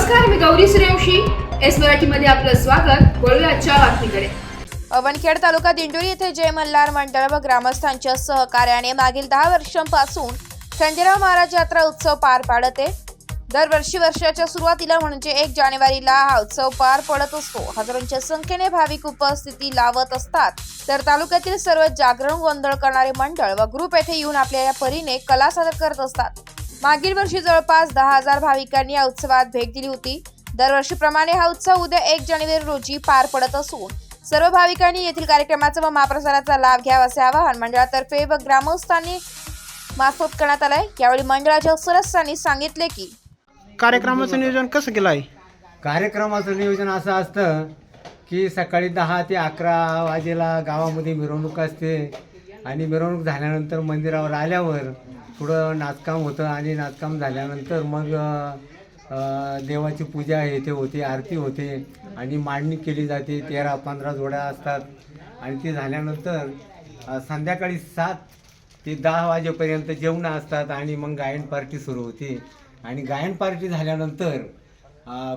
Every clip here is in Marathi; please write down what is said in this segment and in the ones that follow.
नमस्कार, मी गौरी सूर्यवंशी. एस मराठीमध्ये आपलं स्वागत. वळूया आजच्या बातमीकडे. अवणखेड तालुका दिंडोरी येथे जय मल्हार मंडळ व ग्रामस्थांच्या सहकार्याने मागील 10 वर्षांपासून खंडेराव महाराज यात्रा उत्सव पार पाडत आहे. दरवर्षी वर्षाच्या सुरुवातीला म्हणजे 1 जानेवारीला हा उत्सव पार पडत असतो. हजारोंच्या संख्येने भाविक उपस्थिती लावत असतात. तर तालुक्यातील सर्व जागरण गोंधळ करणारे मंडळ व ग्रुप येथे येऊन आपल्या परीने कला सादर करत असतात. मागील वर्षी जवळपास 10,000 भाविकांनी या उत्सवात भेट दिली होती. दरवर्षीप्रमाणे हा उत्सव उद्या 1 जानेवारी रोजी पार पडत असून सर्व भाविकांनी येथील कार्यक्रमाचा व महाप्रसादाचा लाभ घ्यावा असे आवाहन मंडळातर्फे व ग्रामस्थांनी मार्फत करण्यात आले. यावेळी मंडळाच्या सदस्यांनी सांगितले की कार्यक्रमाचं नियोजन कसं केलं आहे? कार्यक्रमाचं नियोजन असं असतं की सकाळी 10 ते 11 वाजेला गावामध्ये मिरवणूक असते आणि मिरवणूक झाल्यानंतर मंदिरावर आल्यावर थोडं नाचकाम होतं आणि नाचकाम झाल्यानंतर मग देवाची पूजा हे ते होते, आरती होते आणि मांडणी केली जाते. 13-15 जोड्या असतात आणि ते झाल्यानंतर संध्याकाळी 7 ते 10 वाजेपर्यंत जेवणं असतात आणि मग गायन पार्टी सुरू होते आणि गायन पार्टी झाल्यानंतर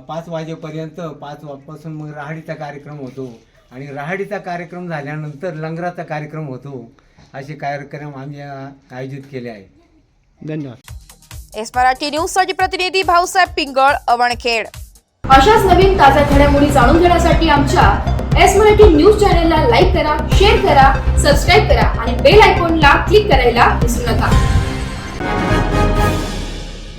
5 वाजेपर्यंत 5 वाजपासून मग राहाडीचा कार्यक्रम होतो आणि राहाडीचा कार्यक्रम झाल्यानंतर लंगराचा कार्यक्रम होतो. असे कार्यक्रम आम्ही आयोजित केले आहे. धन्यवाद. एस मराठी न्यूज साठी प्रतिनिधी भाऊसाहेब पिंगळ, अवणखेड. अशाच नवीन ताज्या घडामोडी जाणून घेण्यासाठी आमच्या एस मराठी न्यूज चॅनलला लाईक करा, शेअर करा, सबस्क्राईब करा आणि बेल आयकॉनला क्लिक करायला विसरू नका.